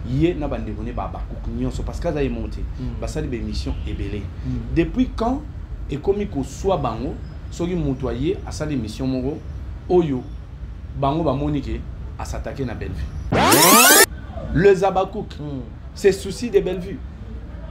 yé na bande bonné ba bakoukunyon so parce que ça est monté ba ça des émissions ébélé depuis quand et comme il soit bango soki motoyer à ça l'émission moko oyo bango ba monique à s'attaquer na Bellevue le Zabakouk c'est souci de Bellevue.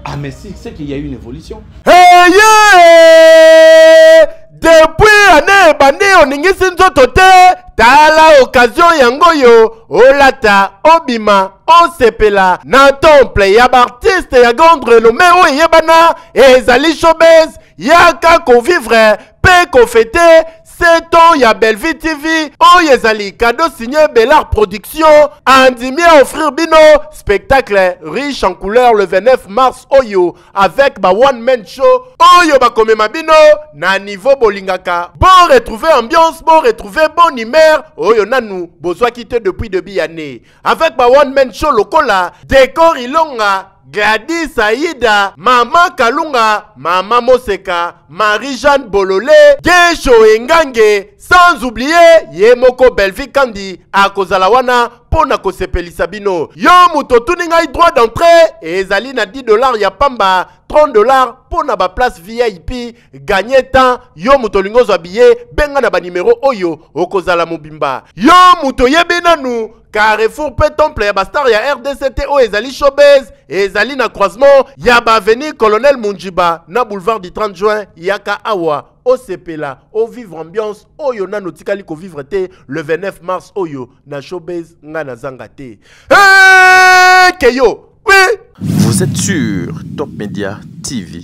Ah mais si c'est qu'il y a eu une évolution. Hey yeah! Depuis année bandi oningisi nzoto te tala occasion yango yo olata obima osepela na temple ya artiste ya grande renommée o yebana ezali showbiz yaka convivre pe kofete 7 ans ya Bellevue TV oyezali cadeau signé Bellard Production andimi à offrir bino spectacle riche en couleurs le 29 mars oyo avec ba one man show oyo ba komema bino na niveau bolingaka bon retrouver ambiance bon retrouver bon humeur oyo nanu bozwa quitté depuis début année avec ba one man show lokola décor ilonga Gladys Aïda, Maman Kalunga, Maman Moseka, Marie-Jeanne Bololé, Gesho Engange, sans oublier Yemoko Bellevue Kandi, Akozalawana, Pona Kosepelisa Bino. Yo muto tuninga droit d'entrée, et ezali na $10 ya pamba, $30 pona ba place VIP, gagner temps, yo muto lingo habillé, benga na ba numéro oyo, okozala mobimba. Yo muto yebinanu, Carrefour pe temple ya bastar ya RDCT o ezali showbiz ezali na croisement ya ba avenue Colonel Munjiba na boulevard du 30 juin yaka awa o sepela o vivre ambiance oyo na notikali ko vivre te le 29 mars oyo na showbiz nga na zanga te. Hey Keyo, oui. Vous êtes sur Top Media TV.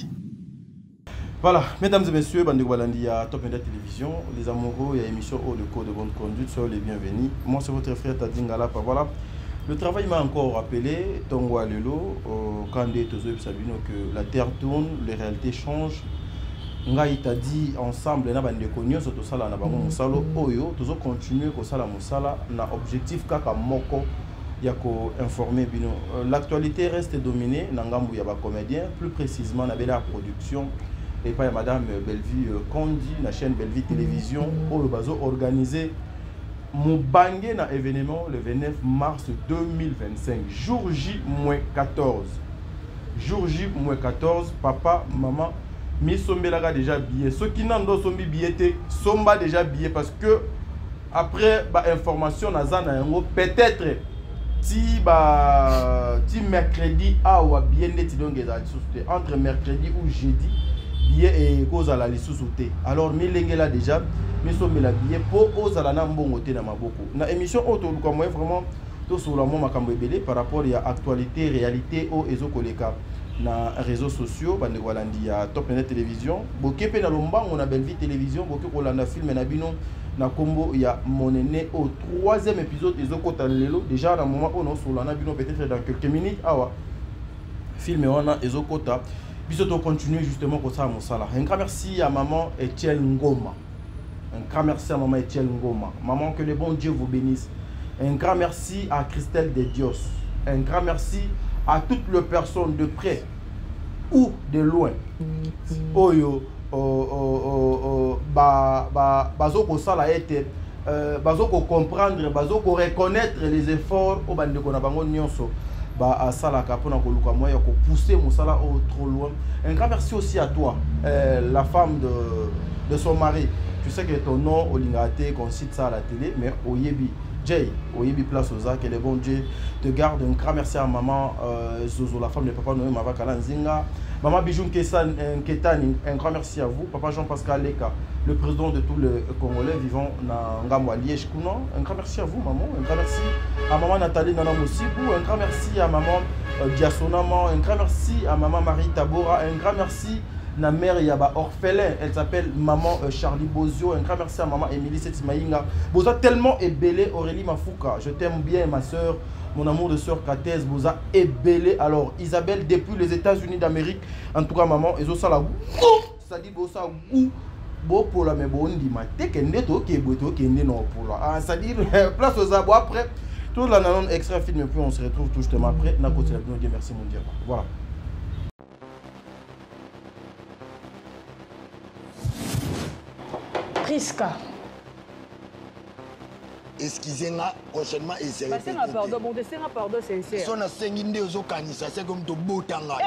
Voilà, mesdames et messieurs, Bande Balandi à Top Media Télévision, les amoureux et émission Haut de Code de bonne conduite, soyez les bienvenus. Moi, c'est votre frère Tadingala. Voilà, le travail m'a encore rappelé, Tongo Alelo, Kandé Tozo Sabino, que la terre tourne, les réalités changent. Ngai t'a dit ensemble, na bande konyo surtout ça là na bango musalo oyo, Tozo continuer ko sala musala na objectif kaka moko. Yako informé bino. L'actualité reste dominée na ngambu ya ba comédien, plus précisément na Bellard Production. Et pas Madame Bellevue Kondi, la chaîne Bellevue Télévision, où le bazo organisé Moubangé na événement le 29 mars 2025, jour J-14. Jour J-14, papa, maman, mi sombelaga déjà billet. Ceux qui n'ont pas sombi billet, somba déjà billet parce que après bah, information nazana yango peut-être ti mercredi a ou bien net donc entre mercredi ou jeudi. Billet et cause à la lissoute. Alors, milenge là déjà, mais sommes la billet pour aux à la nambongoté dans ma beaucoup. Na émission auto comme moi vraiment tout sur la moment belé par rapport à actualité, réalité au ezokoleka na réseaux sociaux, bande walandi à Top Net Télévision. Bokepe na lomba on a Bellevue Télévision, bokepe on a film na bino na combo il y a mon aîné au 3e épisode ezokota lelo déjà dans moment on sur la na bino peut-être dans quelques minutes awa film on a ezokota. Puis on continue justement pour ça Moussala. Un grand merci à maman Etienne Ngoma. Un grand merci à maman Etienne Ngoma. Maman, que le bon Dieu vous bénisse. Un grand merci à Christelle de Dios. Un grand merci à toutes les personnes de près ou de loin. Oyo bazoko sala été bazoko comprendre, bazoko reconnaître les efforts au bande ko na bango nyonso. À Salaka pour pousser Moussala trop loin. Un grand merci aussi à toi, la femme de son mari. Tu sais que ton nom, Olingate, qu'on cite ça à la télé, mais Oyebi, Jay, Oyebi Place Oza, que le bon Dieu te garde. Un grand merci à maman Zozo, la femme de papa Noé Mavakala Nzinga. Maman Bijoun Ketani, un grand merci à vous. Papa Jean-Pascal Leka, le président de tous les Congolais vivant dans Ngamwa Liège Kounan. Un grand merci à vous, maman. Un grand merci à maman Nathalie Nana Moussibou. Un grand merci à maman Diasonama. Un grand merci à maman Marie Tabora. Un grand merci à la mère Yaba orphelin. Elle s'appelle maman Charlie Bozio. Un grand merci à maman Émilie Setimaïnga. Boza tellement ébélé Aurélie Mafouka. Je t'aime bien, ma soeur. Mon amour de soeur Katez, Boza ébélé. Alors, Isabelle, depuis les États-Unis d'Amérique, en tout cas, maman, ils ont ça là. Ça dit, Boza, bon pour la mais bon, dit, ma tête, neto, qui est beau, qui est non pour la. Ah, ça dit, place aux abois après. Tout la nanon extra film, puis on se retrouve tout justement après. N'a côté la bien, merci mon Dieu. Voilà. Priska. excusez-moi prochainement et c'est répété. Pardon, mon destin pardon sincère. Son a 5 aux canisa, c'est comme ton beau tanga.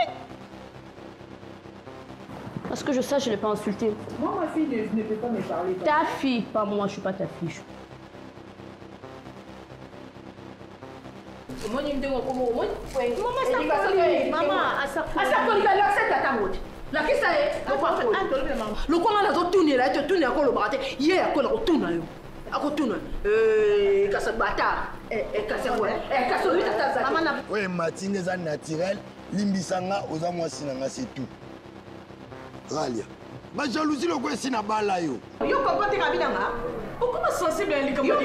Parce que je sais, je ne l'ai pas insulté. Moi, ma fille ne peut pas me parler. Ta fille, pas moi, je ne suis pas ta fille. Oui, Martine est naturel. Limbisanga aux amoisinanga, c'est tout. Ralia. Ma jalousie le quoi si na bala yo. Yo comprends tes kabinanga? Pourquoi sensible à l'icône? Yo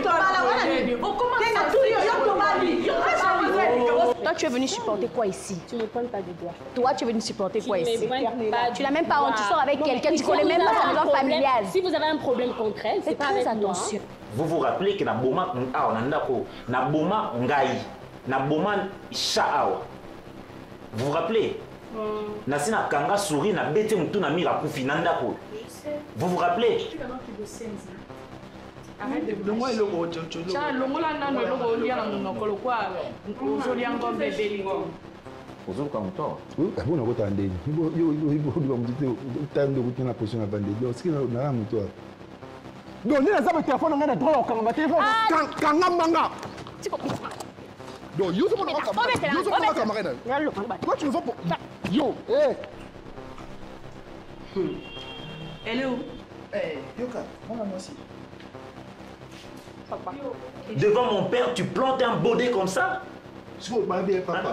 toi, tu es venu supporter quoi ici? Tu ne pointes pas du doigt. Toi, tu es venu supporter quoi ici? Tu n'as même pas honte, tu sors avec quelqu'un, tu connais même pas sa maison familiale. Si vous avez un problème contre elle, c'est pas avec moi. Vous vous rappelez que na boma na boma ngai, na boma shaawa. Vous vous rappelez? Nasina kanga souris na bete mutu na mira kufi nanda ko. Vous vous rappelez? Arrête de moi le mot tchotcho. Cha longola nano longo lia na monokolo kwa uzolia ngombe beli. Uzoka mto. Oui, bon on attendait. Il va me dire time de routine la position à vendre. Donc ce qui na na mto. Donc ni na za téléphone ngana droit kanga téléphone. Kanga manga. Donc yo c'est mon camarade. Toi tu me fais pour yo, Elle est où? Yoka, moi aussi. Devant mon père, tu plantes un baudet comme ça?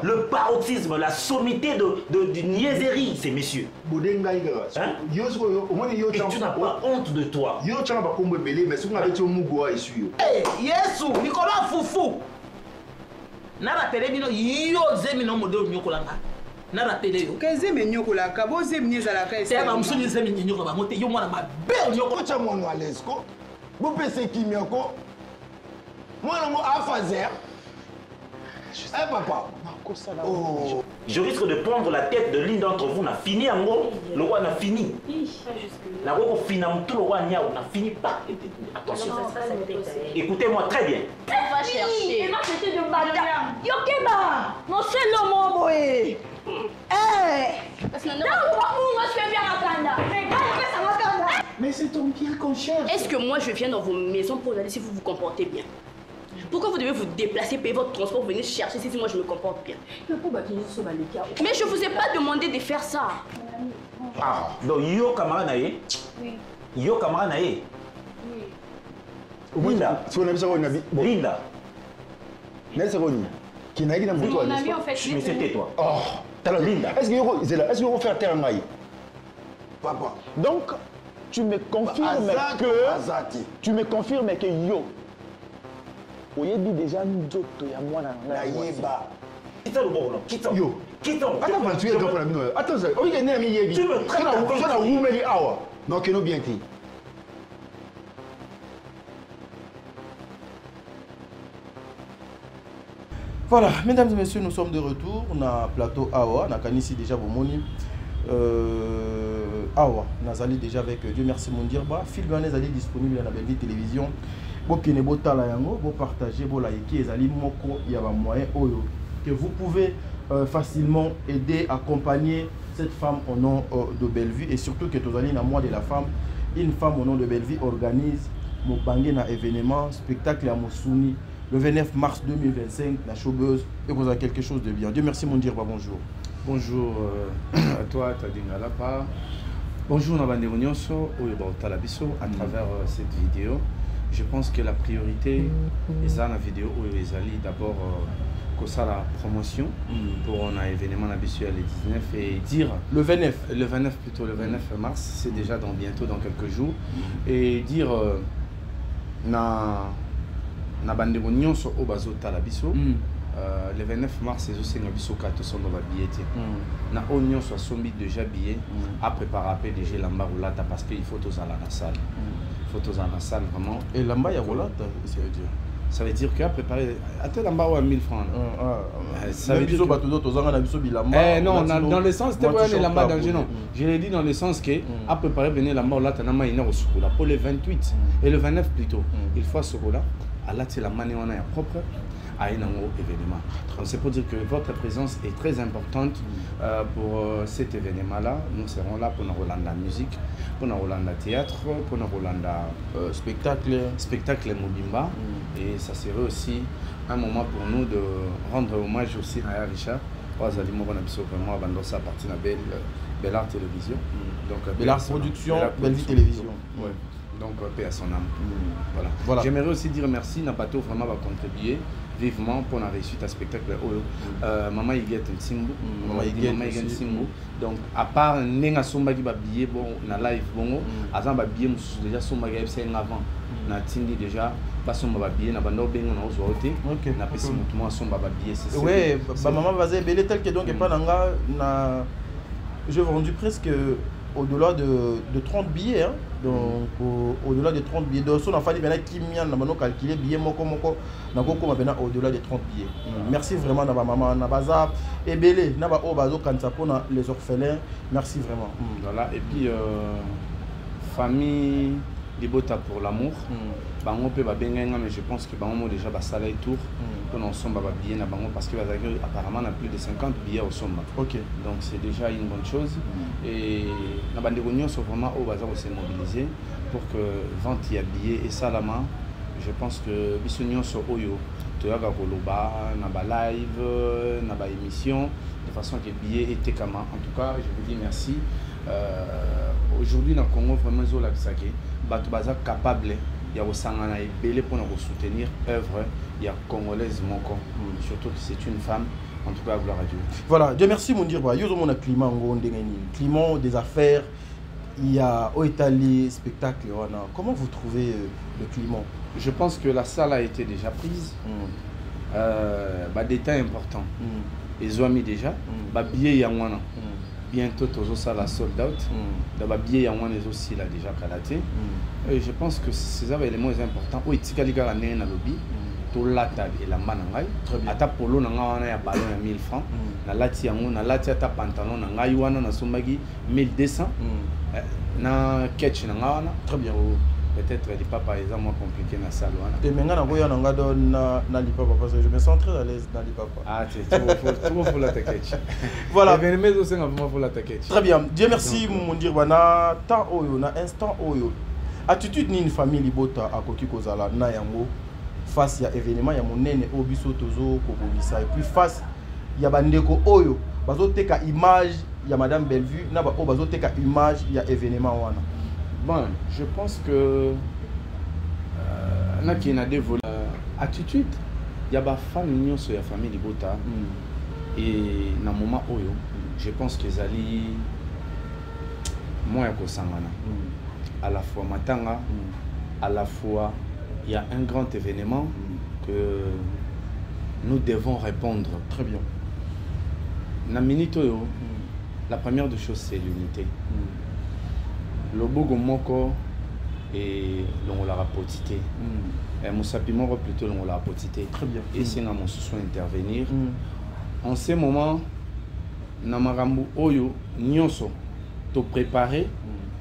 Le paroxysme, la sommité de niaiserie, ces messieurs. Hein? Et tu n'as pas honte de toi. Yesu, Nicolas Foufou. Nara télé bino yo zemino modelo nyokolanga. Nara télé yo. Kezeme nyokolaka, bo zemni zalaka esa. C'est ba musuli zemni nyokoba mote yo mwana ba be nyoko cha mwana alesko. Bo pese kimioko. Mwana mo afazer. Eh papa. Oh. Je risque de prendre la tête de l'une d'entre vous. On a fini en gros. Le roi n'a fini. La roi fini tout le roi n'y a on a fini pas. Attention. Écoutez-moi très bien. Va chercher. Et moi c'était de madame. Yokeba. Non c'est le mot boy. Mais c'est ton bien qu'on cherche. Est-ce que moi je viens dans vos maisons pour regarder si vous vous comportez bien? Pourquoi vous devez vous déplacer, payer votre transport, venir chercher si moi je me comporte bien? Mais je vous ai pas demandé de faire ça. Ah, donc yo camarade naé? Oui. Yo camarade naé? Oui. Linda. Linda. N'est-ce pas qui n'a pas mon ami en fait. Mais c'était toi. Oh, Linda. Est-ce que vous faire terre maï? Papa. Donc tu me confirmes que tu me confirmes que yo oyebi déjà nzoto ya mwana na yeba. Quitte le bon, quitte. Yo. Quitte. Attends, tu es dans la mine. Attends, ça. Oui, il y a ami yebi. Tu me traites la roumeli awa. Non, que nous bien ti. Voilà, mesdames et messieurs, nous sommes de retour. On a plateau Awa, on a Kanisi déjà Bomoni. Awa, Nazali déjà avec Dieu merci mon dire. Phil Ganes est disponible à la belle télévision. Vous pouvez vous partager, vous liker, ezali moko il y a un moyen que vous pouvez facilement aider, accompagner cette femme au nom de Bellevue et surtout que tu allez dans le mois de la femme, une femme au nom de Bellevue organise mon bangé un événement spectacle à Mossouni le 29 mars 2025 la showbuzz et vous avez quelque chose de bien. Dieu merci mon dire bonjour. Bonjour à toi Tadinga Lapa. Bonjour Nabande Nyonso à travers cette vidéo. Je pense que la priorité est ça la vidéo où ils allaient d'abord que ça la promotion pour un événement habituel le 19 et dire le 29 plutôt le 29 mars c'est déjà bientôt dans quelques jours et dire na bande nyonso au bazo talabiso le 29 mars c'est aussi biso kato son dans la billet na onion soit sombi déjà billet à préparer déjà l'ambarulata parce qu'il faut tous à la salle. Photos en la salle vraiment. Et l'amba ya volata, ça veut dire qu'à préparer à l'amba à 1000 francs. Ça veut dire que non, dans le sens c'était pas l'amba danger non. Je l'ai dit dans le sens que à préparer venir l'amba là tanama ina au pour le 28 et le 29 plutôt. Il faut ce là là c'est la manière on a propre à un événement. Donc c'est pour dire que votre présence est très importante pour cet événement-là. Nous serons là pour nous Rolanda la musique, pour nous Rolanda théâtre, pour nous Rolanda spectacle Mobimba. Et ça serait aussi un moment pour nous de rendre hommage aussi à Richard. Vraiment ça appartient à Belle Art Télévision. Donc Belle Art Production, Belle Vie Télévision. Ouais. Donc paix à son âme. Voilà. J'aimerais aussi dire merci Napato vraiment va contribuer vivement pour la réussite à spectacle. Maman Yiguette Nsimbu. Maman Yiguette Nsimbu. Donc à part Nenga Somba qui va billet bon na live bon, azan ba billet déjà Somba qui c'est avant. Na tindi déjà pas Somba ba billet na bando benga na ozote. Na pesi mutumo Somba ba billet c'est. Ouais, maman va zébélé tel que donc pas nanga na j'ai vendu presque au-delà de 30 billets, hein. Donc au-delà de 30 billets. Donc, si on a fallu calculer billets, au-delà de 30 billets. Merci vraiment à ma maman, à Baza, et Belé, à Obazo, les orphelins. Merci vraiment. Voilà, et puis, famille Libota pour l'amour. Bango peut mais je pense que Bango déjà basala et tour pour nous sommes billets na Bango parce que apparemment on a plus de 50 billets au sommet. OK. Donc c'est déjà une bonne chose et na bande réunion sont vraiment au bazar s'est mobilisé pour que vente y a billets et ça la main. Je pense que bisunion so oyo to yaga koloba na ba live na ba émission de façon que billets étaient comment. En tout cas, je vous dis merci. Aujourd'hui dans le Congo vraiment zola bisake bato baza capable il y a aussi un belé pour nous soutenir œuvre il y a congolaise moko surtout que c'est une femme en tout cas gloire à Dieu. Voilà, Dieu merci mon dire bah yo mon climat climat des affaires il y a au Italie spectacle comment vous trouvez le climat? Je pense que la salle a été déjà prise. Détail important. Ils ont mis déjà billet yangwana. Bientôt tous ça la sold out. D'abord billet yangwana les aussi là déjà calaté. Et je pense que c'est ça l'élément important. Oui, tikaliga la nena lobby. Tout la table et la manangai. Ata polo nanga wana ya ballon ya 1000 francs. Na lati yango na lati ata pantalon na ngai wana na sombagi 1200. Na catch nanga wana. Très bien. Peut-être les papas ils ont moins compliqué dans la salle. Et maintenant, parce que je me sens très à l'aise dans les papas. Ah, tu vas la taquette. Voilà. Très bien. Dieu merci, mon dire, na temps oyo, na instant oyo. Attitude ni une famille libota à Koki Kozala, na yango. Face à événement, il y a mon nene obiso tozo kobobisa. Et puis face, il y a bandeko oyo. Bazo teka image, il y a Madame Bellevue, na ba o bazo teka image, il y a événement wana. Bon, je pense que il y a des volets attitude. Il y a des femmes sur la famille de Bota et dans le moment où je pense que Zali moins que Sangana. À la fois Matanga, à la fois il y a un grand événement que nous devons répondre. Très bien. Dans la minute la première des choses c'est l'unité. Le bogo moko et l'on l'a rapotité. Moussapi moko plutôt l'on l'a rapotité. Très bien. Et c'est dans mon soin intervenir. En ce moment, namarambu oyo nyonso to préparer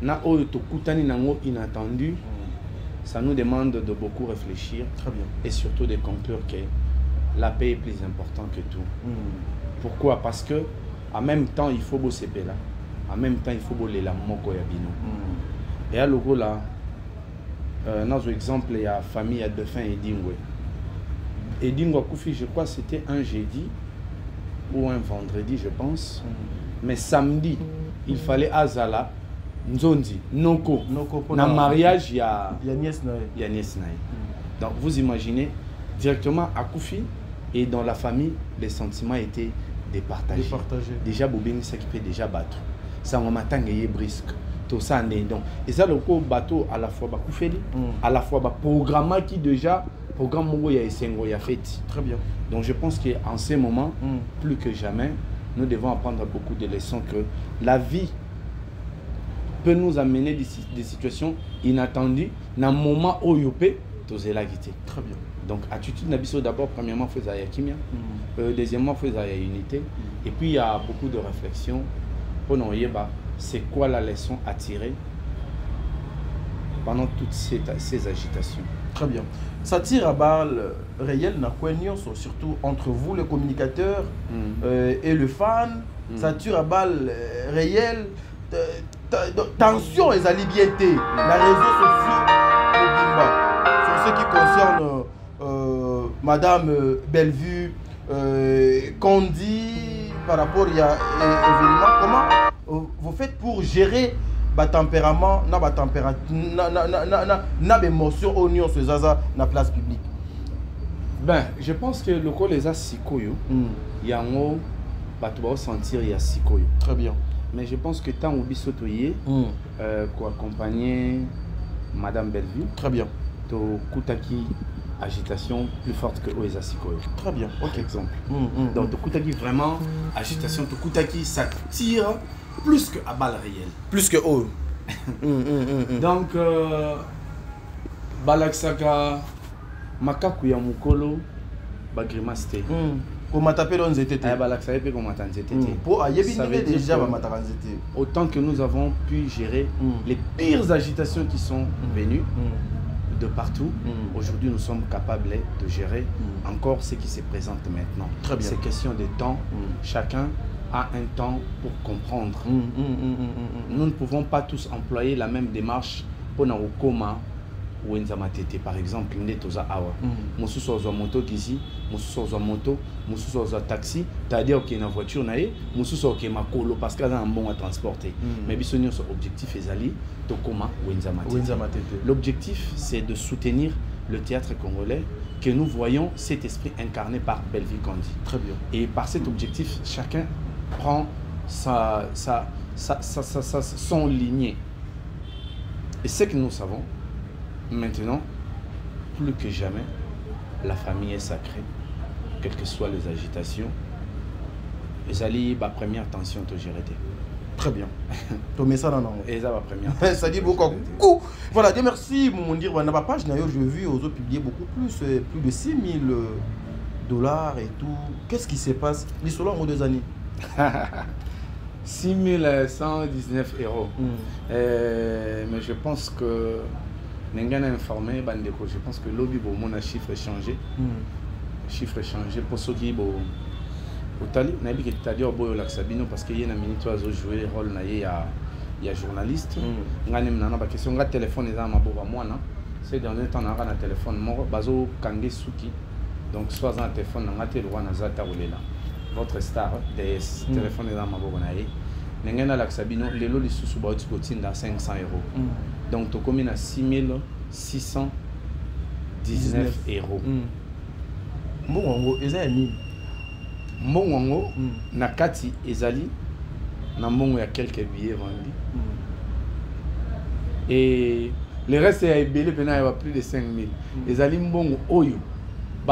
na oyo to kutani nango inattendu. Ça nous demande de beaucoup réfléchir. Très bien. Et surtout de conclure que la paix est plus importante que tout. Pourquoi? Parce que en même temps il faut bosser là. En même temps, il faut voler la moko ya bino. Et à l'ogo là, dans l'exemple, il y a la famille à deux fins Edingwe. Edingwe Koufi, je crois c'était un jeudi ou un vendredi, je pense. Mais samedi, il fallait Azala, Nzondi, Noko. Dans le mariage, il y a Nies Nae. Donc vous imaginez, directement à Koufi et dans la famille, les sentiments étaient départagés. Déjà, Bobing s'occupait déjà battu. Ça m'a matangué brisque tout ça donc et ça le bateau à la fois bakoufeli à la fois programme qui déjà programme mongo ya esengo ya fait très bien. Donc je pense qu'en ce moment plus que jamais nous devons apprendre beaucoup de leçons que la vie peut nous amener des situations inattendues dans le moment où yopé tozela guité. Très bien. Donc attitude nabiso d'abord premièrement faisait ya kimia deuxièmement faisait ya unité et puis il y a beaucoup de réflexion. C'est quoi la leçon à tirer pendant toutes ces agitations? Très bien. Ça tire à balles réelles, surtout entre vous, les communicateurs, et le fan. Ça tire à balles réelles. Tension, les alibiétés, les réseaux sociaux, sur ce qui concerne Madame Bellevue, Condi, par rapport à événement. Comment vous faites pour gérer votre tempérament, votre émotion au niveau de Zaza dans la place publique? Ben, je pense que le col les a sikoyo. Il y a un mot, tu vas sentir il y a sikoyo. Très bien. Mais je pense que tant au bisotoyer, pour accompagner Madame Bellevue. Très bien. To Koutaki agitation plus forte que Oeza Sikoyo. Très bien. Ok. Exemple. Donc to Koutaki vraiment agitation. To Koutaki ça tire plus que à balles réelles. Plus que O. Donc Balaksaka Makaku ya Mukolo Bagrimaste. Autant que nous avons pu gérer les pires agitations qui sont venues de partout, aujourd'hui nous sommes capables de gérer encore ce qui se présente maintenant. C'est question de temps, chacun a un temps pour comprendre. Nous ne pouvons pas tous employer la même démarche pour nous coma. Par exemple, Moussus ozo moto gizi, Moussus ozo moto, Moussus ozo taxi, c'est-à-dire qu'il y a une voiture, Moussus ozo qui est makolo parce qu'il y a un bon à transporter. Mais bisogno son objectif est ali, tokoma Wenzama-Tete. L'objectif c'est de soutenir le théâtre congolais que nous voyons cet esprit incarné par Bellevue Condi. Très bien. Et par cet objectif, chacun prend son lignée. Et ce que nous savons maintenant, plus que jamais, la famille est sacrée, quelles que soient les agitations. Et ça dit, ma première tension, tu gérer. Très bien. Tu mets ça dans le Et ça, ma première. Ça dit beaucoup. Voilà, Dieu merci. Mon dire, dans ma page, j'ai vu aux autres publier beaucoup plus de 6 000 $ et tout. Qu'est-ce qui se passe? L'histoire en 2 années. 6 119 €. Mais je pense que N'engana informé, je pense que lobby mon chiffre changé. Chiffre changé pour ceux qui bon. Otali, nabi que c'est-à-dire boyo laksabino parce qu'il y a une minute oiseau jouer rôle na il y a journaliste. Ngani mnana ba question nga téléphone eza maboba mwana. C'est dernier temps na na téléphone moko bazo kange suki. Donc soit un téléphone na te lwa na zata olela. Votre star DS téléphone eza maboba na ye. N'engana laksabino lelo lisusu ba otiko tinda 500 €. Donc, tu as commis 6 619 €. Mbongo, Mbongo, Nakati, Ezali, Nambongo, il y a quelques billets vendus. Et le reste, il y a plus de 5 000. Ezali Mbongo, Oyo,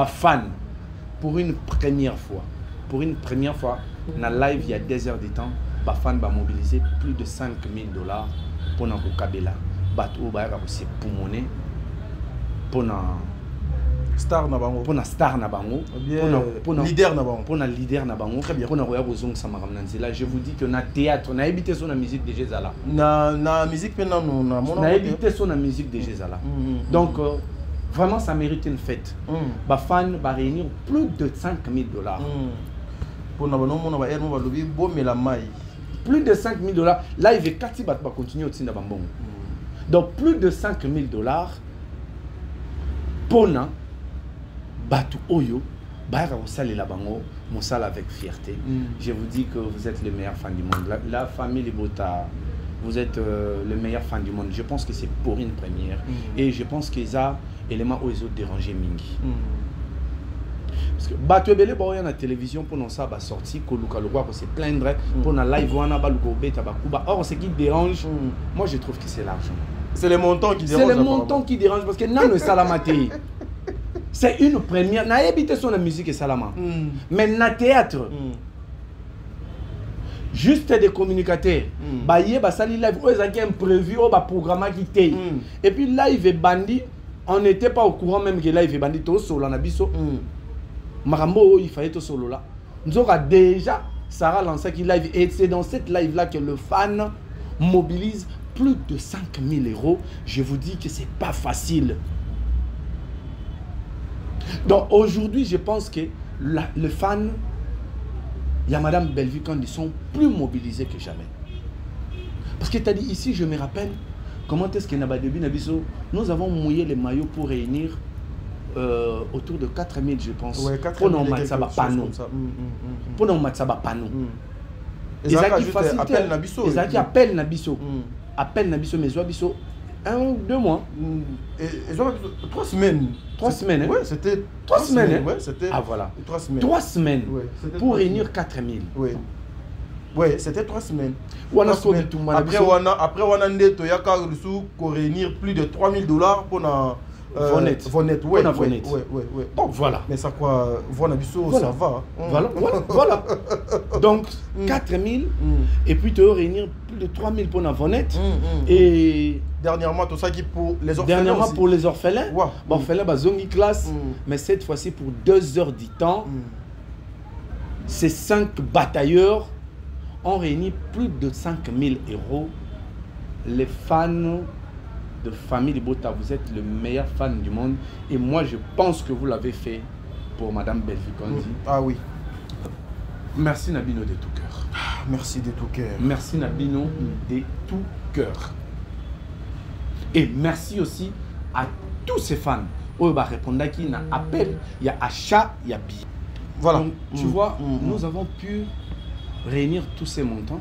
fan, pour une première fois. Pour une première fois, dans le live, il y a 2 heures de temps, fan va mobiliser plus de 5 000 $ pour notre Kabela. Bateau c'est pour monnaie pour na star na bango pour na leader na bango pour na leader na bango pour na roya bozong samara nanzela. Je vous dis que na théâtre na habité sur la musique de Jézala na musique pena na habité sur la musique de Jézala. Donc vraiment ça mérite une fête. Ba fan va réunir plus de 5 000 $. Pour na bono mona ba ermo ba lobi bo mela mai plus de 5 000 $. Là il va kati ba continuer au tinda bambongo. Donc plus de 5 000 $ pour na batu oyo bara osali la bango mosala avec fierté. Je vous dis que vous êtes le meilleur fan du monde. La famille Libota, vous êtes le meilleur fan du monde. Je pense que c'est pour une première et je pense que ça élément aux autres dérangé mingi. Parce que batu belé ba oya na télévision pour non ça ba sorti ko luka lokwa ko se plaindre pour na live wana ba luko beta ba kuba. Or ce qui dérange, moi je trouve que c'est l'argent. C'est le montant qui dérange. C'est le montant qui dérange parce que non le salamate. C'est une première. Na habité sur la musique et salama. Mais na théâtre. Juste des communicateurs. Baye ba sali live o ezaki imprévu o ba programme qui té. Et puis live et bandi, on n'était pas au courant même que live et bandi to solo na biso. Marambo il fallait to solo là. Nous aura déjà Sarah lancé qui live et c'est dans cette live là que le fan mobilise plus de 5 000 €. Je vous dis que c'est pas facile. Donc aujourd'hui, je pense que le fan, il y a Madame Bellevue quand ils sont plus mobilisés que jamais. Parce que tu as dit ici, je me rappelle, comment est-ce que nous avons mouillé les maillots pour réunir autour de 4000, je pense. Ouais, 4000 pour nos Matsaba Pano. Pour nos Matsaba Pano. Ils appellent Nabiso. Ils appellent Nabiso. Appellent Nabiso, mais Nabiso. 1 ou 2 mois. 3 semaines. 3 semaines. Oui, c'était 3 semaines. Ouais, c'était. Ah voilà. 3 semaines. 3 semaines. Ouais, pour réunir 4000. Oui. Oui, c'était 3 semaines. Après, on a réunir plus de $3000 pour la. Vonet, ouais. Bon, voilà. Mais ça quoi, Vonabiso, voilà. Ça va. Voilà. Donc, 4000, et puis tu vas réunir plus de 3000 pour la Vonet. Et dernièrement, tout ça qui pour les orphelins. Dernièrement, aussi. Pour les orphelins. Ouais. Bon, orphelins, bah, zongi classe, mais cette fois-ci pour 2 heures du temps, ces 5 batailleurs ont réuni plus de 5000 €. Les fans de Famille Bota, vous êtes le meilleur fan du monde et moi je pense que vous l'avez fait pour Madame Bellevue Kondi. Ah oui. Merci Nabino de tout cœur. Merci de tout cœur. Merci Nabino de tout cœur. Et merci aussi à tous ces fans. On va répondre qui n'a appel, il y a achat, il y a billet. Voilà. Donc, tu vois, nous avons pu réunir tous ces montants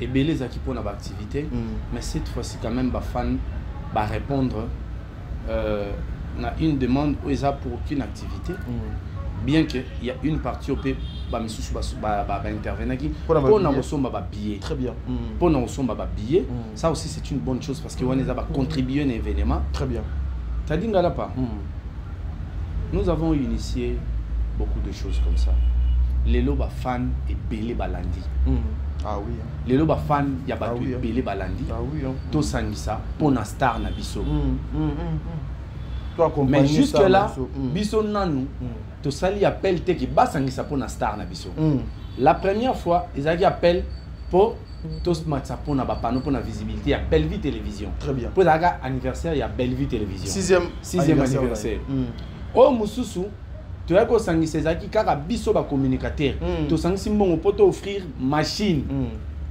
et les acquis pour notre activité. Mais cette fois-ci quand même, les fans va répondre à une demande où ils ont pour aucune activité, bien qu'il y a une partie où ils va intervenir pour nos billets. Très bien. Pour nos billets, ça aussi c'est une bonne chose parce qu'on va contribuer à un événement. Très bien. Tu as dit pas. Nous avons initié beaucoup de choses comme ça. Les loba fans et belé balandi. Ah oui. Les loba fans, il y a battu belé balandi. Ah oui. Tout ça pour na star na biso. Mais jusque là, biso nanou, tout ça li appelle te qui basangisa pour na star na biso. La première fois, ils avaient appel pour tous matcha pour na bapano pour na visibilité, il y a Bellevue Télévision. Très bien. Pour l'anniversaire, il y a Bellevue Télévision. 6e anniversaire. Oh Moussousou, tu as que Sezaki kaka biso ba communicateur. Tu sangisi mbongo pour offrir machine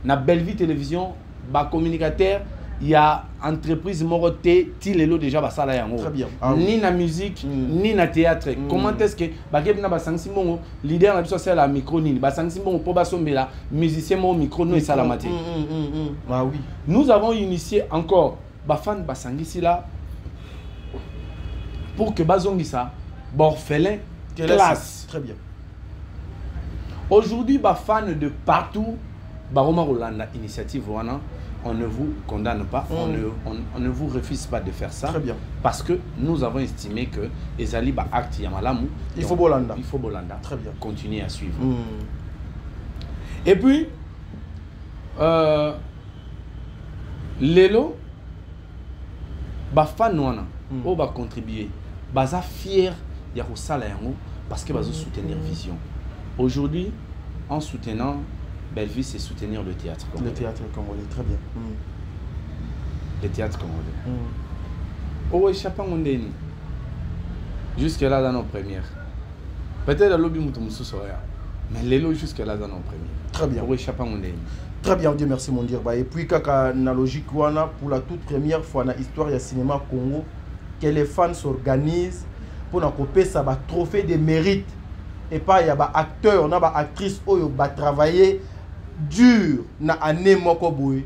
na Bellevue Télévision ba communicateur. Il y a entreprise moroté tilelo déjà ba sala yango. Très bien. Ni na musique ni na théâtre. Comment est-ce que ba kebna ba sangisi mbongo leader na biso c'est la micro ni ba sangisi mbongo pour ba sombela musicien mo micro no et salamate. Ah oui. Nous avons initié encore ba fan ba sangisi là pour que bazongisa borphelin classe. Très bien. Aujourd'hui, les fans de partout, Baroma Rolanda initiative, on ne vous condamne pas, on ne vous refuse pas de faire ça. Très bien. Parce que nous avons estimé que les Ali acte Yamalamu. Il faut Bolanda. Il faut Bolanda. Très bien. Continuer à suivre. Et puis, Lelo, les fans va contribuer. Baza fier ya kosala yango parce que bazo soutenir vision. Aujourd'hui, en soutenant Bellevue, c'est soutenir le théâtre congolais. Le théâtre congolais, très bien. Le théâtre congolais. Oh, échappant on est jusque là dans nos premières. Peut-être le lobby moutou moussou soya, mais l'élo jusque là dans nos premières. Très bien. Oh, échappant on est. Très bien, Dieu merci mon Dieu. Et puis kaka na logique wana pour la toute première fois dans l'histoire du cinéma Congo que les fans s'organisent pour couper ça ba trophée de mérite et pas y a ba acteur na ba actrice oyo ba travailler dur na année moko boy.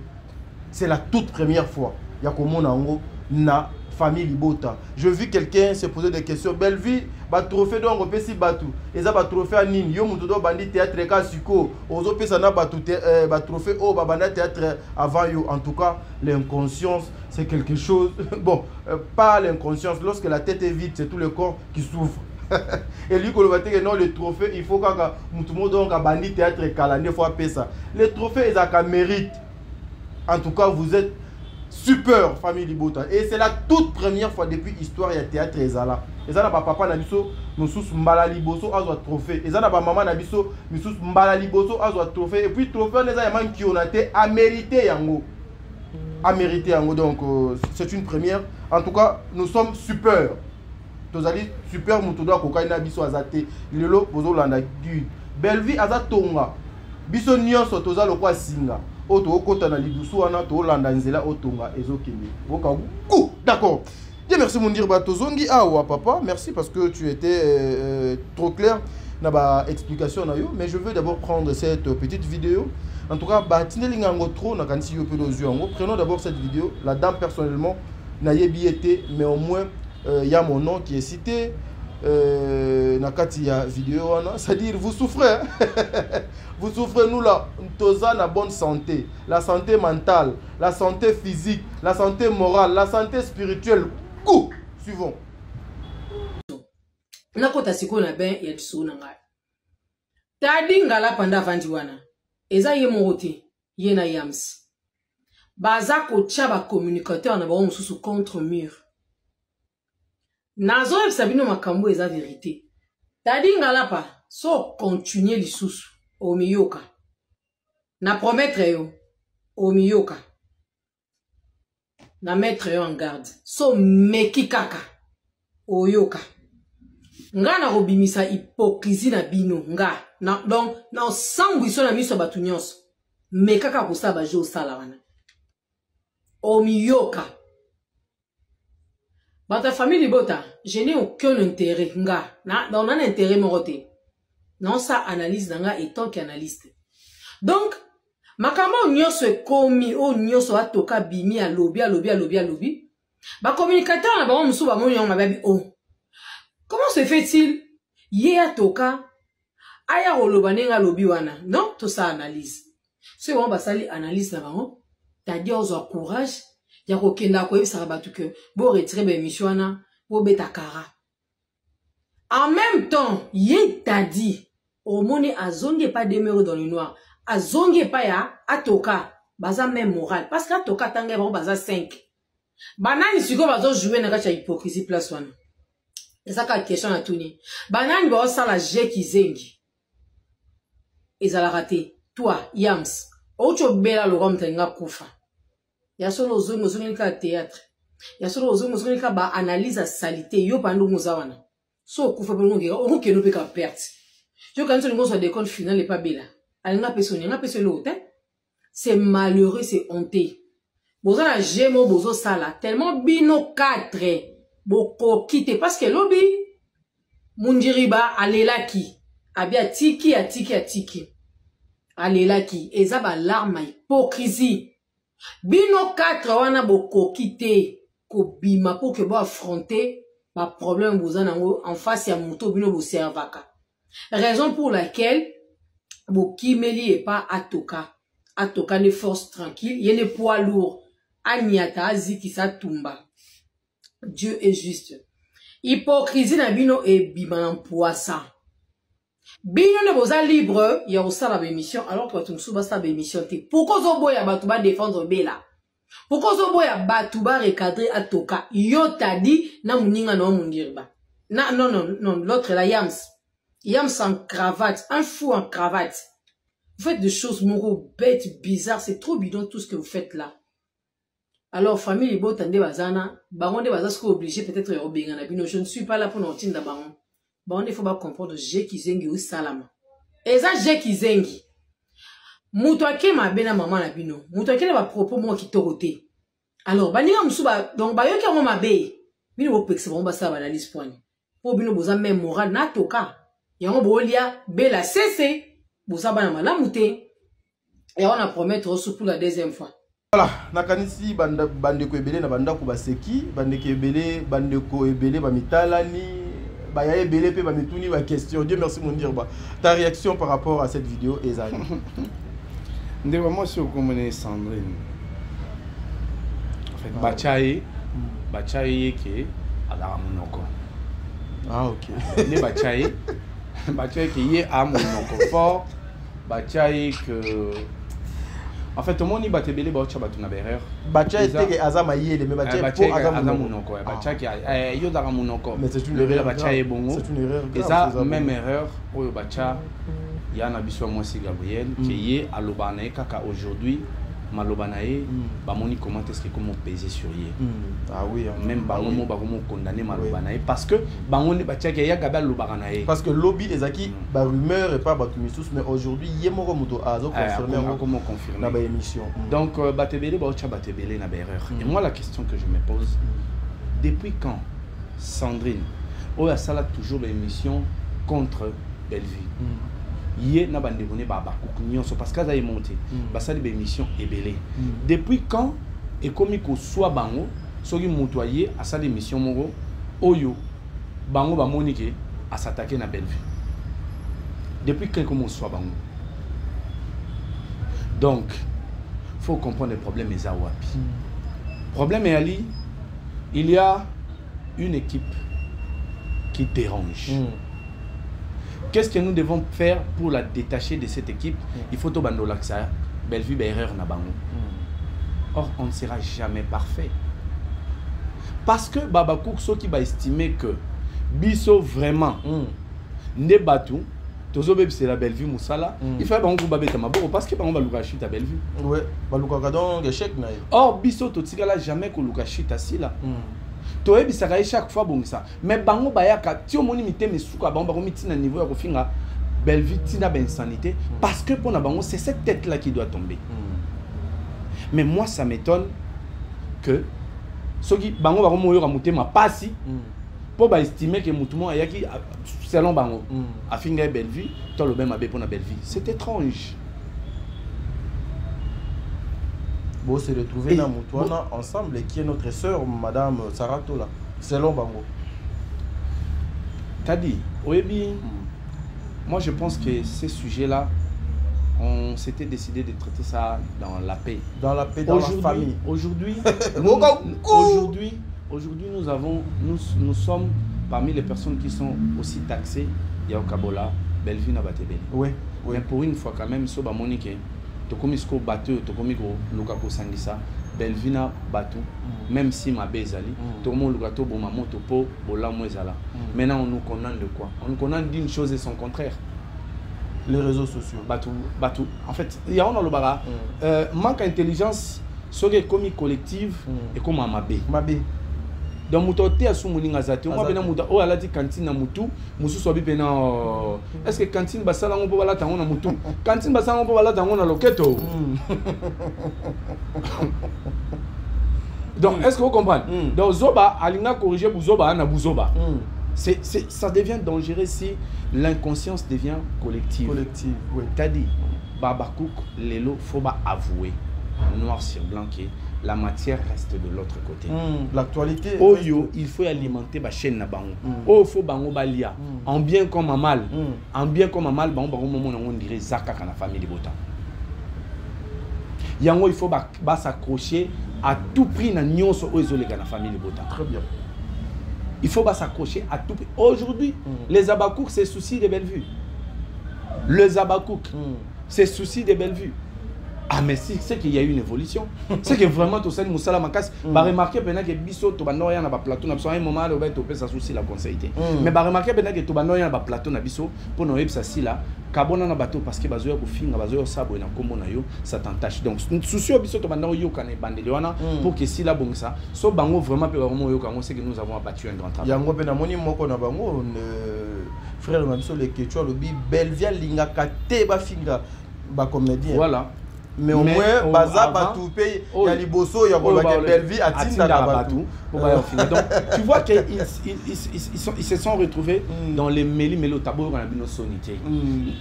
C'est la toute première fois ya komona ngo na famille Libota. Je vis quelqu'un se poser des questions. Bellevue ba trophée donc on peut si batu et ça ba trophée à nini yo muto do bandi théâtre ka suko ozo pesa na ba ba trophée au ba banda théâtre avant yo. En tout cas l'inconscience c'est quelque chose bon pas l'inconscience lorsque la tête est vide c'est tout le corps qui souffre. Et lui qu'on va dire que non le trophée il faut que muto mo donc bandi théâtre calendrier faut pesa les trophées ils a mérite. En tout cas vous êtes super famille Libota et c'est la toute première fois depuis l'histoire il y a théâtre ezala ezala ba papa na biso mususu mbala liboso azwa trophée ezala ba maman na biso mususu mbala liboso azwa trophée et puis trophée on ezala man qui on a été à mériter yango donc c'est une première. En tout cas nous sommes super tozali super moto doit kokaina biso azate lelo bozolanda guide Belleville azatonga biso nyonso toza lokwa singa o tokota na lidusu wana tolanda nzela otonga ezokende boka ku d'accord. Bien, merci mon dire Batozongi awa papa, merci parce que tu étais trop clair dans ma explication na yo, mais je veux d'abord prendre cette petite vidéo. En tout cas, prenons d'abord cette vidéo. La dame personnellement n'a été, mais au moins il y a mon nom qui est cité. Nakatia vidéo, c'est-à-dire vous souffrez, hein? Vous souffrez, nous là, tous en bonne santé, la santé mentale, la santé physique, la santé morale, la santé spirituelle. Coup, suivons. Nakota siko na ben ya tsu na ngai. Tadi ngala panda vandi wana. Eza ye morote, ye na yams. Baza ko tchaba communicateur na ba mususu contre mur. Nazo sabino makambo eza vérité. Tadi ngala pa so continuer lisusu o miyoka. Na promettre yo o miyoka. Na mettre yo en garde. So meki kaka oyoka. Nga na robimisa hypocrisie na bino nga. Na donc na sambu iso na miso batu nyonso. Me kaka ko sa ba jo sala wana. Omiyoka. Dans ta famille bota, je n'ai aucun intérêt nga. Na dans un intérêt moroté. Non ça analyse nga étant qu'analyste. Donc makambo nyonso ekomi o nyonso atoka bimi a lobby. Ba communicateur na ba musu ba monyo mababi o. Comment se fait-il ye atoka aya rolobanenga lobby wana? Non, tout ça analyse. C'est bon basali analyse na bango. C'est-à-dire ozo courage ya kokenda ko yebisa batu que bo retirer ba émission wana bo beta kara. En même temps, ye t'a dit au moni azongi pas demeurer dans le noir. Azongi pa ya atoka baza même moral parce que atoka tanga ba baza 5 banani siko bazo jouer na kacha hypocrisie place wana eza ka question na tuni banani ba sala je kizengi ezala raté toi yams ocho bela lo rom tenga kufa ya solo zungu ka théâtre ya solo zungu ka ba analyse salité yo pando muzawana so kufa pe ngongera o keno pe ka perte yo kanso ngo so de compte final et pas bela. C'est malheureux, c'est honteux. Bozo na jemo bozo sala tellement bino 4 boko kite parce que lobby mundiriba alelaki abia tiki alelaki eza ba larme hypocrisie bino 4 wana boko kite ko bima pour que bo affronter ba problème bozo nango en face ya muto bino bo servaka. Raison pour laquelle Boki meli et pas atoka. Atoka ne force tranquille. Yé ne poids lourd. Aniata aziki sa tumba. Dieu est juste. Hypocrisie na bino et biman poissa. Bino ne boza libre. Ya osa la bémission. Alors que tu m'souba sa bémission. Pourquoi zoboya batuba défendre Bela? Pourquoi zoboya batuba recadrer atoka? Yo t'a dit na muninga no mundirba. Non, l'autre la Yams. Yams en cravate, un fou en cravate. Vous faites des choses moraux, bêtes, bizarres, c'est trop bidon tout ce que vous faites là. Alors, famille, libo tande bazana, baron de bazas ko obligé peut-être obéir bino. Je ne suis pas là pour nous tinda baron. Baron, il faut pas comprendre j'ai qui zengi ou salama. Et ça, j'ai qui zengi. Moutouake ma bena maman la bino. Moutouake na ba propos moi qui toroté. Alors, baninga msuba, donc bayoki a ma be. Bino bo pekse ba sa ba la liste point. Po bino boza même moral na toka. Yango bolia bela cc boza bana malamute et on a promettre aussi pour la deuxième fois. Voilà, nakanisi bandeko ebele na bandako baseki, bandeko ebele, bandeko ebele ba mitalani, ba ya ebele pe ba mituni ba question. Dieu merci mon dire ba. Ta réaction par rapport à cette vidéo Ezali. Ndeko moi sur comme Sandrine. En fait Bachaye qui ala monoko. Ah OK. Ne Bachaye Bachaye qui est à mon fort, Bachaye que en fait tout le monde y batte belé bacha batu na berreur. Bachaye était que azama yele mais Bachaye pour azama monoko. Bachaye qui yo dara monoko. Mais c'est une erreur. Bachaye bongo. C'est une erreur. Et ça même erreur pour Bacha. Il y a un abisso moi c'est Gabriel qui est à l'Obané kaka aujourd'hui malobanae bamoni comment est-ce que comment peser sur ye ah oui même bango bakomo condamner malobanae parce que bango ne batiaka ya gabal lobanae parce que lobby ezaki ba rumeur et pas ba tumisus mais aujourd'hui yemoko moto azo confirmer comment confirmer na ba émission donc batebele ba ocha batebele na ba erreur et moi la question que je me pose depuis quand Sandrine oya sala toujours ba émission contre Bellevue Yé n'a pas de parce qu'elle a monté. Basali ba émission ebelé. Depuis quand et comme ko soit bango, soki montoyer à sa émission moro, oyo bango ba monique à s'attaquer na Bellevue. Depuis quand comment soit bango. Donc faut comprendre le problème est à wapi. Problème est ali, il y a une équipe qui dérange. Qu'est-ce que nous devons faire pour la détacher de cette équipe? Il faut tout bandola que ça. Bellevue, erreur na bango. Or, on ne sera jamais parfait. Parce que Baba Kouk, ceux qui va estimer que Bisso vraiment ne batou, tozo bébé c'est la Bellevue Moussala, il faut bango babeta maboko parce que bango va luka chute à Bellevue. Ouais, ba luka donc échec na. Or Bisso totikala jamais ko luka chute asila. Toi bisaka chaque fois bon ça mais bango bayaka ti omoni miteme suka bango miti na niveau ya kofinga Bellevue tina ben insanité parce que pour na bango c'est cette tête là qui doit tomber. Mais moi ça m'étonne que ceux qui bango ba komo yoka mutema pasi pour ba estimer que mutumo ayaki selon bango afinga Bellevue to le même abe pour na Bellevue. C'est étrange. Bon, se retrouver dans Moutouana ensemble et qui est notre sœur, Madame Saratola, selon Bango. T'as dit, Oebi, moi je pense que ces sujets-là, on s'était décidé de traiter ça dans la paix. Dans la paix, dans la famille. Aujourd'hui, nous sommes parmi les personnes qui sont aussi taxées. Il y a Okabola, Bellevue, Nabatebele. Oui. Mais pour une fois quand même, Soba Monique. Comme il bateau, comme il Lukako Sangisa, Belvina Batou, même si ma bezali, tout le monde Lukato Bomamo Topo, Bola Moezala. Maintenant, on nous condamne de quoi? On nous condamne d'une chose et son contraire. Les réseaux sociaux. Batou. En fait, il y a un bara. Manque d'intelligence, serait comme collective et comme un Mabé. Donc, mutote à Soumouning Azati, on va bien mouta. Oh, elle a dit cantine à Moutou, Moussou soit bien. Est-ce que cantine Bassala on peut aller à Moutou? Cantine Bassala on peut aller à Loketo. Donc, est-ce que vous comprenez? Donc, Zoba, Alina corrigé Bouzoba, Anna Bouzoba. Ça devient dangereux si l'inconscience devient collective. Collective, oui. T'as dit, Babakouk, Lelo, faut pas avouer, noir sur blanc, la matière reste de l'autre côté. L'actualité. Oh yo, il faut alimenter la chaîne na bango. Oh, il faut bango balia. En bien comme en mal. En bien comme en mal, bango on dirait Zaka dans la famille de Bota. Yango, il faut s'accrocher à tout prix dans nyonso ozolé dans la famille de Bota. Très bien. Il faut s'accrocher à tout prix. Aujourd'hui, les Abakouk, c'est souci de Bellevue. Les Abakouk, c'est souci de Bellevue. Ah mais si c'est qu'il y a eu une évolution, c'est que vraiment tout ça Moussala Makas va remarquer pendant que Bisso to banoya na ba plateau na un moment là va topé ça souci la conseillité. Mais va remarquer pendant que to banoya na ba plateau na Bisso pour no ça si là kabona na bateau parce que bazoya ko finga bazoya sabo na kombo na yo ça t'entache. Donc souci Bisso to banoya yo kana bandeli wana pour que si là bon ça so bango vraiment pe vraiment yo kango c'est que nous avons abattu un grand travail. Yango pe na moni moko na bango frère na Bisso le Quechua le bi Bellevue linga kate ba finga ba comédien. Voilà. Mais au moins, Baza Batou paye, il y a les bossos, il y a Bellevue à Tinda Batou. Donc, tu vois qu'ils se sont retrouvés dans les méli-mélo tabou dans la binosonité.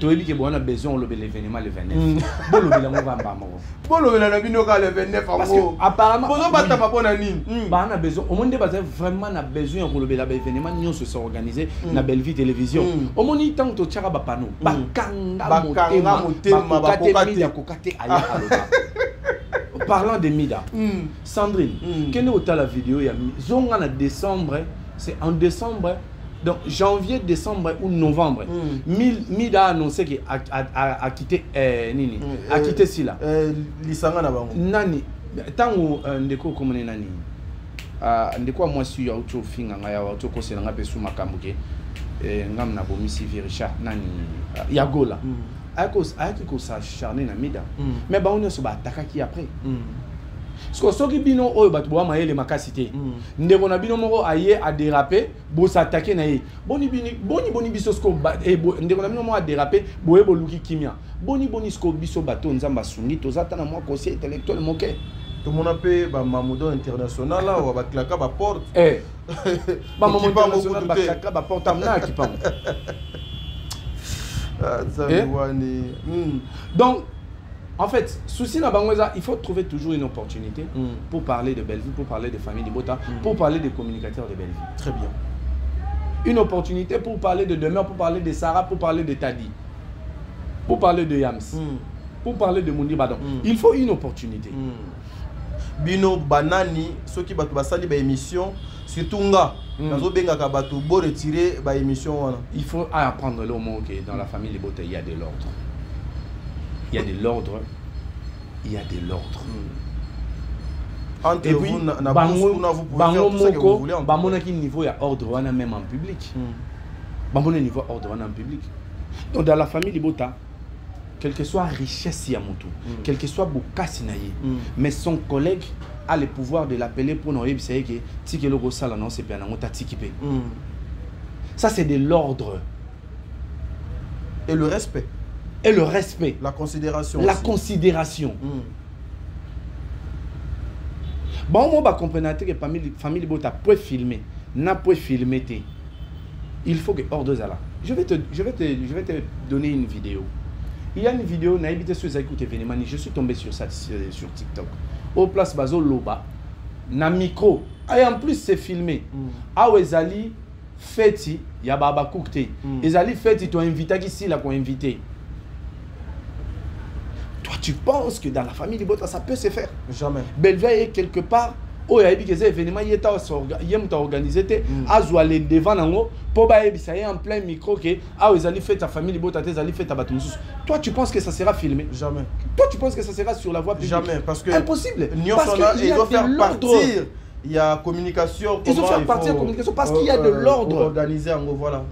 Tu as dit que on a besoin de l'événement le 29. Bon, le bilan va pas mort. Bon, le bilan le 29. Parce que apparemment, on a besoin. Au monde vraiment a besoin de l'événement. Nous se sont organisés na Bellevue télévision. Au monde il tant que tu as pas pano. Bakanga motema, bakokate aya. Parlant de Mida, Sandrine, quelle est la vidéo? En décembre, c'est en décembre, donc janvier, décembre ou novembre, Mida a annoncé qu'il a quitté Nini, a quitté Sila. Lisanga Nani, tant où ndeko comme Nani, ndeko moi suis auto finga ngaya auto conseiller ngapé sous makambuke, ngam na bomisi viricha Nani Yagola. ayaki kosacharne na mida mais bango nyonso baatakaki après parce que soki bino oyo bato boya mayele makasi te ndeko na bino moko aye adérape bosatake na ye boni biso siko ndeko na bino moko adérape boye boluki kimia boni siko biso bato nzambe asungi toza ta na mwa conseil intellectuel moke tomona mpe bamamudo international awa baklaka baporte bamamudo international baklaka baporte amna akipango donc en fait, souci na bangoza, il faut trouver toujours une opportunité pour parler de Bellevue, pour parler de famille de Bota, pour parler des communicateurs de Bellevue. Très bien. Une opportunité pour parler de Demeure, pour parler de Sarah, pour parler de Tadi, pour parler de Yams, pour parler de Mundi Badon. Il faut une opportunité. Bino banani, ceux qui battent basali ba émission, surtout nga, nazo benga ka bato bo retirer ba émission wana. Il faut apprendre le mot que dans la famille de Bota, il y a de l'ordre. Il y a de l'ordre. Il y a de l'ordre. Et puis, bango niveau ya ordre même en public. Bango niveau ordre en public. Donc dans la famille Libota, quelle que soit richesse Yamoto, quel que soit Bokasi naye, mais son collègue a le pouvoir de l'appeler pour nous dire que tikelo go sala non c'est bien ngota tikipe. Ça c'est de l'ordre et le respect. Et le respect. La considération. La considération. Bon, on va comprendre que la famille Bota peut filmer. N'a pas filmé. Il faut que hors de ça là. Je vais te donner une vidéo. Il y a une vidéo, n'a habité sur écoute événement. Je suis tombé sur ça sur TikTok. Au place Bazo Loba, na micro. Et en plus c'est filmé. Ah Ezali Feti, ya baba cookte. Ezali Feti, tu as invité ici là qu'on invité. Toi, tu penses que dans la famille de Bota, ça peut se faire? Jamais. Bellevue est quelque part, où il y a des événements, il y a organisé, à les devant nango, pour ça en plein micro, que ils allaient faire ta famille de Bota, ils allaient faire ta bâton. Toi, tu penses que ça sera filmé? Jamais. Toi, tu penses que ça sera sur la voie publique? Jamais, parce que impossible. Parce qu'ils doivent faire partir. Il y a communication. Ils doivent faire partir communication parce qu'il y a de l'ordre. Organiser en gros, voilà.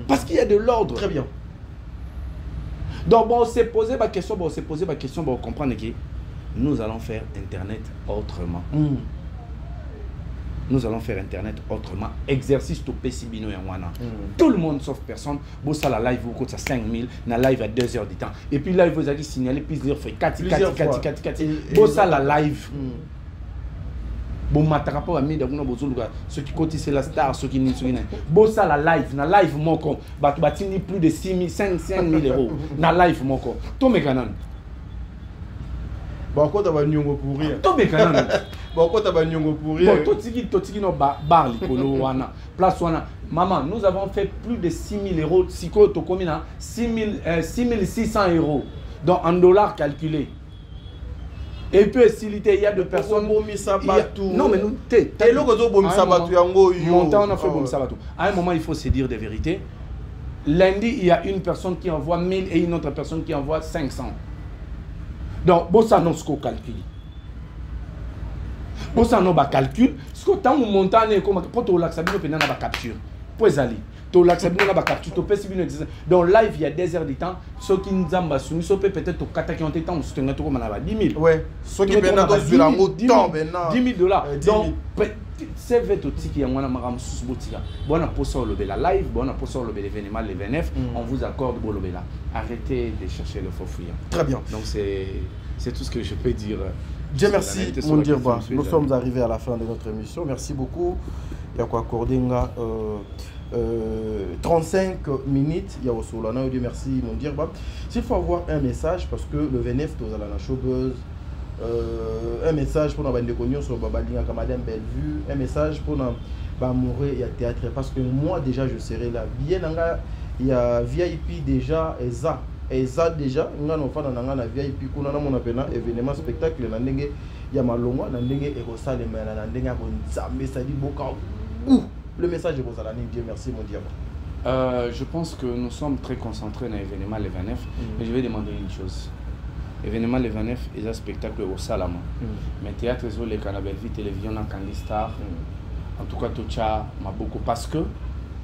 Parce qu'il y a de l'ordre. Très bien. Donc, bon, on s'est posé ma question, on comprendre que nous allons faire Internet autrement. Nous allons faire Internet autrement. Exercice tout Pessibino et Wana. Tout le monde sauf personne. Bon, ça, la live, vous coûte 5 000. La live à 2 heures du temps. Et puis, live, vous avez signalé plusieurs fois. 4. Bon, ça, la live. Bon, matarapo a mis dans le ceux qui cotisent la star, ceux qui n'y sont pas. Bon, ça, la live, mon con. Batini plus de 6 000, 5 000 euros. Na live, mon con. Tout mes canons. Bon, quand tu vas nyongo pour rire. Tout mes canons. Bon, quand tu vas nyongo pour rire. Bon, tout ce qui no bar, l'icolo, wana. Place, wana. Maman, nous avons fait plus de 6 000 euros. Si tu as 6 600 euros. Donc, en dollars calculés. Et puis, s'il y a de personnes. Non, mais nous, on a fait Bomsabatou. À un moment, il faut se dire des vérités. Lundi, il y a une personne qui envoie 1000 et une autre personne qui envoie 500. Donc, bon, ça, non, ce qu'on calcule. Bon, ça, non, bah, calcul. Ce qu'on t'a monté, pour te relaxer, on a capture. Pour aller. Donc live il y a des heures de temps, ceux qui nous ont soumis, peut-être au Qatar qui ont été temps, c'est 10 000. Ouais, ceux qui viennent dans sur la route, 10 000 $. Donc, c'est vrai tout qui est moi na sous boutique. Bon, on peut sortir la live, bon, on peut sortir l'événement le 29, on vous accorde bon là. Arrêtez de chercher le faux fuyant. Très bien. Donc c'est tout ce que je peux dire. Dieu merci, mon dire bah, nous sommes arrivés à la fin de notre émission. Merci beaucoup. Il y a quoi accorder 35 minutes, il y a aussi là, Dieu merci, mon dire. S'il faut avoir un message, parce que le 29, tu as la showbuzz, un message pour nous découvrir sur Babalinga Madame Bellevue, un message pour nous mourir et théâtre, parce que moi déjà je serai là. Bien, il y a VIP déjà, ESA déjà, nous avons fait un VIP, nous avons un événement spectacle, il y a Malonga, il y a Erosal, il y a le message de Rosalani, Dieu merci mon diable. Je pense que nous sommes très concentrés dans l'événement le 29, mais je vais demander une chose. L'événement le 29 est un spectacle au Salama. Mais théâtre les Canabelle Vie, télévision dans Candistar. En tout cas, tout ça m'a beaucoup parce que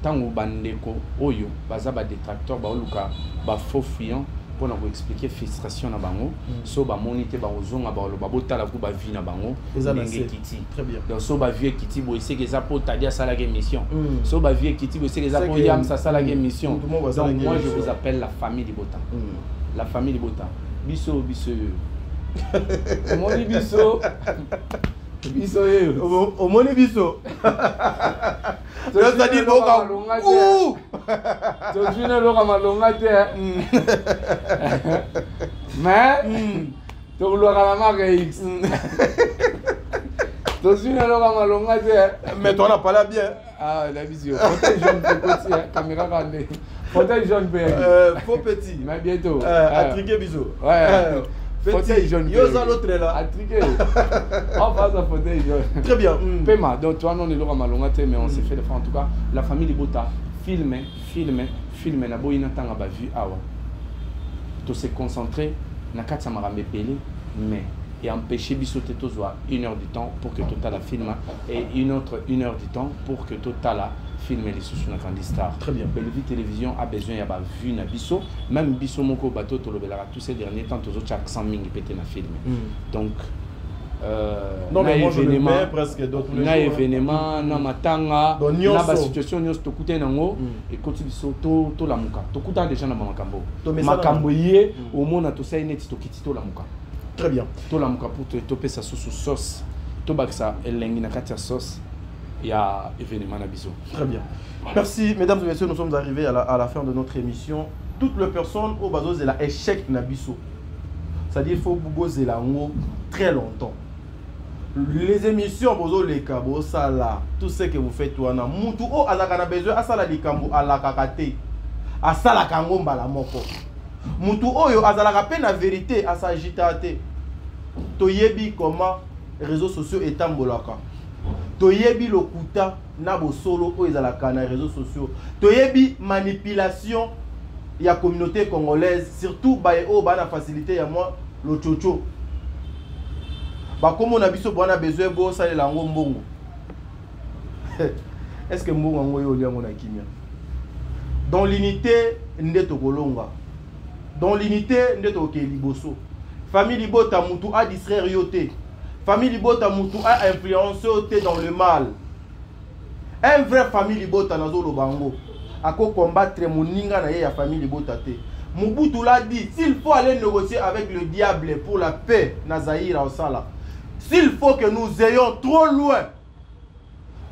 tant que bandeko oyo baza ba détracteur ba luka ba faux fiant pour nous expliquer frustration na bango so ba moniter ba ozonga ba lo ba botala ku ba vie na bango ndenge kiti très bien donc so ba vie kiti bo essayer que ça pour tadia ça la mission so ba vie kiti bo essayer que ça pour yam ça la mission donc moi je vous appelle la famille Libota la famille Libota biso moni biso au moni biso c'est-à-dire boka to jina lo kama longa te mais to lo kama max to jina lo kama longa te mais toi on a parlé bien la vision fauteuil jaune petit caméra grande fauteuil jaune faux petit mais bientôt attriqué biso ouais fauteuil jaune. Yo ça l'autre là. Attriqué. On passe à fauteuil jaune. Très bien. Pema. Donc toi non est là malongate mais on s'est fait le faire en tout cas la famille Libota filmer na boyina tanga ba vue awa. To se concentrer na katsa marambe pelé mais et empêcher bisoté to zoa 1 heure du temps pour que total la film et une heure du temps pour que total la filmer les sous na grande star. Très bien. Bellevue Télévision a besoin ya ba vue na biso même biso moko bateau to lobela tous ces derniers temps to zo 100 000 pété na film. Donc non mais moi événement, je le presque d'autres na événement na matanga na ba situation nyos to kuté nango et côté biso to la muka to kuta déjà na makambo makambo yé au mona to sai net to kiti to la muka. Très bien. To la muka pour te toper ça sous sauce to baksa elengi na katia sauce. Il y a événement à bisous. Très bien. Merci, mesdames et messieurs, nous sommes arrivés à la fin de notre émission. Toutes les personnes au bateau de la échec nabiso. C'est-à-dire qu'il faut bouger la très longtemps. Les émissions, bozo les cabos, ça là, tout ce que vous faites, tout en a moutou, oh, azakana besoin, à ça la likambo, à la kakate, à ça la kangomba la moko. Moutou, oh, yo, azalaka peine la vérité, à sa agitate. Toyebi comment réseaux sociaux est tambolaka. Toyebi lokuta na bo solo o ezalaka na réseaux sociaux. Toyebi manipulation ya communauté congolaise, surtout bae o bana facilité ya moi lo chocho. Ba comme na biso bwana besoin bo sale lango mbongo. Est-ce que mbongo ngo yo liango na kimia? Dans l'unité ndeto kolonga. Dans l'unité ndeto ke liboso. Famille Libota mutu a distraire yote. Famille Libota mutu a influencé dans le mal. Un vrai famille Libota nazo lobango. Ako combattre moninga na ye ya famille Libota te. Mobutu l'a dit, s'il faut aller négocier avec le diable pour la paix na Zaïre au Sala. S'il faut que nous ayons trop loin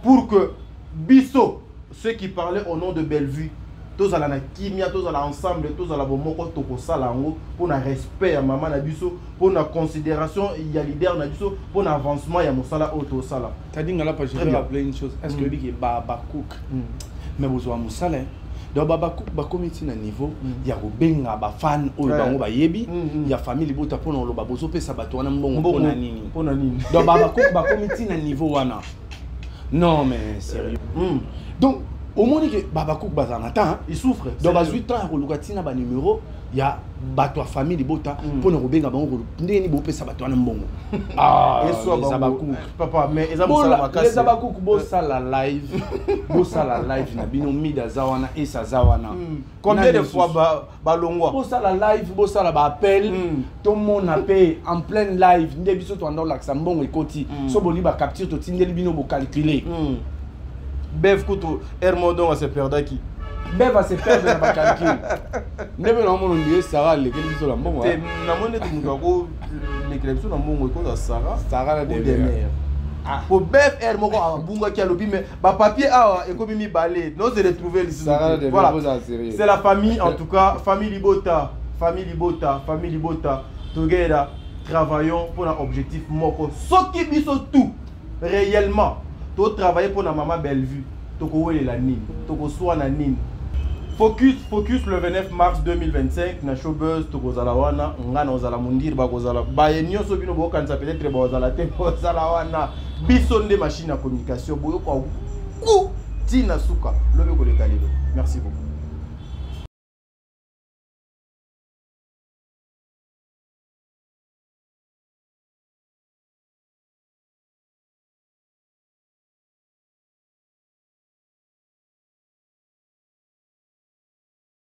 pour que Bisso, ceux qui parlaient au nom de Bellevue, tous à la kimia, tous à l'ensemble, tous à la bomoko toko salango pour na respect à maman na biso, pour na considération il y a leader na biso, pour na avancement ya mosala auto sala. T'as dit ngala pas je vais rappeler une chose. Est-ce que biki baba cook mais besoin mosala donc baba cook ba comité na niveau ya ko benga ba fan o bango ba yebi ya famille Libota pour na lo ba bozo pesa bato wana mbongo na nini donc baba cook ba comité na niveau wana non mais sérieux donc au moins que Baba Cook bazanata il souffre donc bas 8 ans ko lukatina ba numéro ya bato famille Libota pour ne robenga bango ndeni bo pesa bato na mbongo et soit Baba Cook papa mais les Baba Cook bo sala live na bino mida zawana et sa zawana combien de fois ba longwa bo sala live bo sala ba appel tout monde appelle en plein live nde biso to ndol laksa mbongo ekoti so boli ba capture to tindeli bino bo calculer Bev Koutou, Hermodon va se perdre qui Bev va se perdre dans le calcul. Nebe na mon ndiye Sarah le keli biso la mbongo. Te na mone te mutako le keli biso na mbongo ko za Sarah la de mer. Pour Bev Hermoko a bunga ki alobi mais ba papier a ekomi mi balé. Nous se retrouver ici. Voilà. C'est la famille en tout cas, famille Libota, together travaillons pour un objectif moko. Soki biso tout réellement. Tu travailles pour la maman Bellevue. Tu la nine. Tu sois na nine. Focus le 29 mars 2025 na showbuzz tu kozala wana ngana ozala mundir ba kozala ba yenyoso bino bo kanisa peut-être ba ozala te kozala wana biso nde machine à communication boyo kwa ku tina suka lobe ko le kalelo. Merci beaucoup.